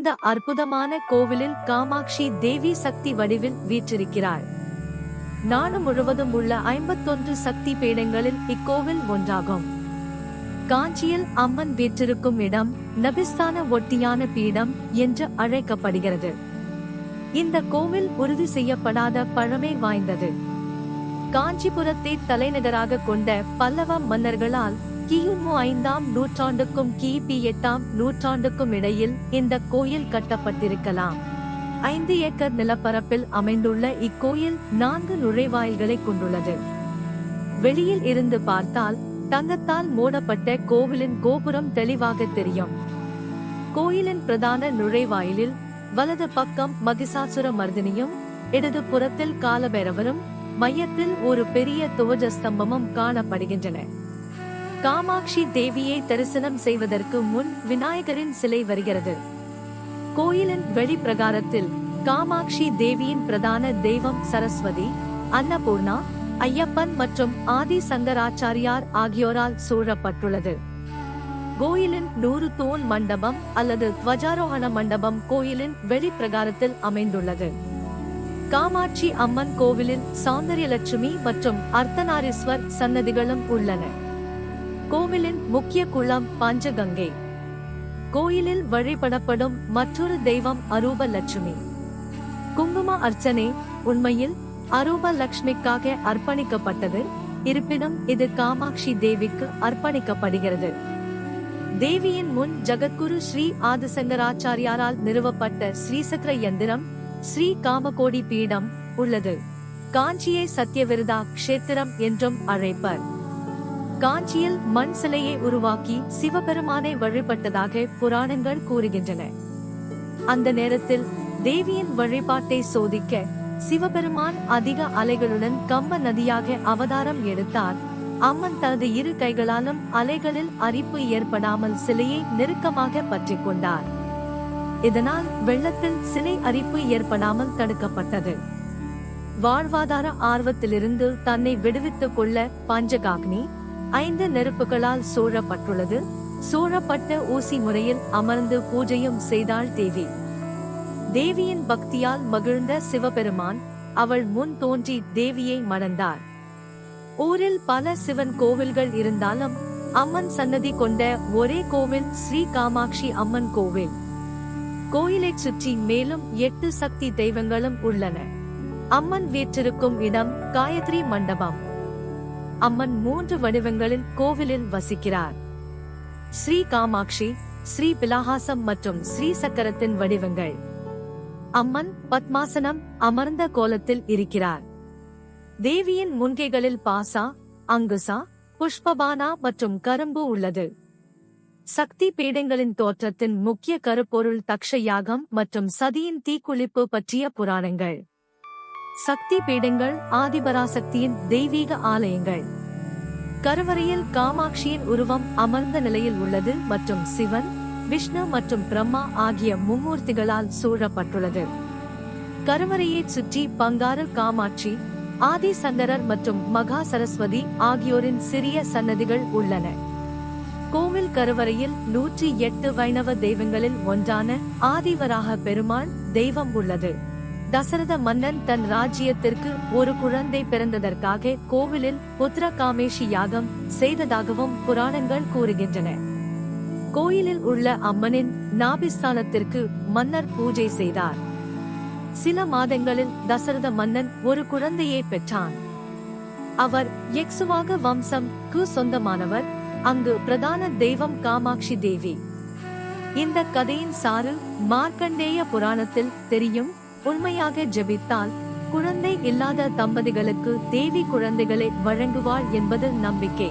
இந்த அற்புதமான கோவிலில் காமாட்சி தேவி சக்தி வடிவில் வீற்றிருக்கிறாள். நாடு முழுவதும் உள்ள 51 சக்தி பீடங்களில் இக்கோவில் ஒன்றாகும். காஞ்சியில் அம்மன் வீற்றிருக்கும் இடம் நபிஸ்தான ஒட்டியான பீடம் என்று அழைக்கப்படுகிறது. இந்த கோவில் உறுதி செய்யப்படாத பழமை வாய்ந்தது. காஞ்சிபுரத்தை தலைநகராக கொண்ட பல்லவ மன்னர்களால் கிமு 5ஆம் நூற்றாண்டுக்கும் கிபி 8ஆம் நூற்றாண்டுக்கும் இடையில் இந்த கோயில் கட்டப்பட்டிருக்கலாம். 5 ஏக்கர் நிலப்பரப்பில் அமைந்துள்ள இக்கோயில் 4 நுழைவாயில்களை கொண்டுள்ளது. வெளியில் இருந்து பார்த்தால் தங்கத்தால் மூடப்பட்ட கோவிலின் கோபுரம் தெளிவாக தெரியும். கோயிலின் பிரதான நுழைவாயிலில் வலது பக்கம் மகிஷாசுர மர்தினியும், இடது புறத்தில் காலபைரவரும், மையத்தில் ஒரு பெரிய துவஜ ஸ்தம்பமும் காணப்படுகின்றன. காமாட்சி தேவியை தரிசனம் செய்வதற்கு முன் விநாயகரின் சிலை வருகிறது. கோயிலின் வெளிப்பிரகாரத்தில் காமாட்சி தேவியின் பிரதான தெய்வம் சரஸ்வதி, அன்னபூர்ணா, ஐயப்பன் மற்றும் ஆதி சங்கராச்சாரியார் ஆகியோரால் சூழப்பட்டுள்ளது. கோயிலின் 100 தூண் மண்டபம் அல்லது துவஜாரோகண மண்டபம் கோயிலின் வெளிப்பிரகாரத்தில் அமைந்துள்ளது. காமாட்சி அம்மன் கோவிலில் சௌந்தர்யலட்சுமி மற்றும் அர்த்தநாரீஸ்வர் சன்னதிகளும் உள்ளன. கோவிலின் முக்கிய குளம் பஞ்சகங்கை. கோயிலில் வழிபடப்படும் மற்றொரு தெய்வம் அரூப லட்சுமி. குங்கும அர்ச்சனை உண்மையில் அரூப லட்சுமிக்காக அர்ப்பணிக்கப்பட்டது. இருப்பினும் இது காமாட்சி தேவிக்கு அர்ப்பணிக்கப்படுகிறது. தேவியின் முன் ஜகத்குரு ஸ்ரீ ஆதிசங்கராச்சாரியாரால் நிறுவப்பட்ட ஸ்ரீசக்கர யந்திரம், ஸ்ரீ காமகோடி பீடம் உள்ளது. காஞ்சியை சத்யவிரதா க்ஷேத்திரம் என்றும் அழைப்பர். காஞ்சியில் மண் சிலையை உருவாக்கி சிவபெருமானை வழிபட்டதாக புராணங்கள் கூறுகின்றன. அந்த நேரத்தில் தேவியின் வழிபாட்டை சோதிக்க சிவபெருமான் அதிக அலைகளுடன் கம்ப நதியாக அவதாரம் எடுத்தார். அம்மன் தனது 2 கைகளாலும் அலைகளில் அரிப்பு ஏற்படாமல் சிலையை நெருக்கமாக பற்றிக் கொண்டார். இதனால் வெள்ளத்தில் சிலை அரிப்பு ஏற்படாமல் தடுக்கப்பட்டது. வாழ்வாதார ஆர்வத்திலிருந்து தன்னை விடுவித்துக் கொள்ள பஞ்சகாக்னி 5 நெருப்புகளால் சூழப்பட்டுள்ளது. சூழப்பட்ட ஊசி முறையில் அமர்ந்து பூஜையும் செய்தாள் தேவி. தேவியின் பக்தியால் மகிழ்ந்த சிவபெருமான் அவள் முன் தோன்றி தேவியை மணந்தார். ஊரில் பல சிவன் கோவில்கள் இருந்தாலும் அம்மன் சன்னதி கொண்ட ஒரே கோவில் ஸ்ரீ காமாட்சி அம்மன் கோவில். கோயிலைச் சுற்றி மேலும் 8 சக்தி தெய்வங்களும் உள்ளன. அம்மன் வீற்றிருக்கும் இடம் காயத்ரி மண்டபம். அம்மன் 3 வடிவங்களில் கோவிலில் வசிக்கிறார். ஸ்ரீ காமாட்சி, ஸ்ரீ பிலாஹாசம் மற்றும் ஸ்ரீ சக்கரத்தின் வடிவங்கள். அம்மன் பத்மாசனம் அமர்ந்த கோலத்தில் இருக்கிறார். தேவியின் முன்கைகளில் பாசா, அங்குசா, புஷ்பபானா மற்றும் கரும்பு உள்ளது. சக்தி பீடங்களின் தோற்றத்தின் முக்கிய கருப்பொருள் தக்ஷ யாகம் மற்றும் சதியின் தீக்குளிப்பு பற்றிய புராணங்கள். சக்தி பீடங்கள் ஆதிபராசக்தியின் தெய்வீக ஆலயங்கள். கருவறையில் காமாட்சியின் உருவம் அமர்ந்த நிலையில் உள்ளது மற்றும் சிவன், விஷ்ணு மற்றும் பிரம்மா ஆகிய மும்மூர்த்திகளால் சூழப்பட்டுள்ளது. கருவறையைச் சுற்றி பங்காரு காமாட்சி, ஆதி சங்கரர் மற்றும் மகா சரஸ்வதி ஆகியோரின் சிறிய சன்னதிகள் உள்ளன. கோவில் கருவறையில் 108 வைணவ தெய்வங்களில் ஒன்றான ஆதிவராக பெருமாள் தெய்வம் உள்ளது. தசரத மன்னன் தன் ராஜ்யத்திற்கு ஒரு குழந்தை பிறந்ததற்காக கோவிலில் புத்திர காமேஷி யாகம் செய்ததாகவும் புராணங்கள் கூறுகின்றன. கோயிலில் உள்ள அம்மனின் நாபிஸ்தானத்திற்கு மன்னர் பூஜை செய்தார். சில மாதங்களில் தசரத மன்னன் ஒரு குழந்தையை பெற்றான். அவர் யக்ஷுவாக வம்சம்-க்கு சொந்தமானவர். அங்கு பிரதான தெய்வம் காமாட்சி தேவி. இந்த கதையின் சாறு மார்க்கண்டேய புராணத்தில் தெரியும். உண்மையாக ஜெபித்தால் குழந்தை இல்லாத தம்பதிகளுக்கு தேவி குழந்தைகளை வழங்குவாள் என்பது நம்பிக்கை.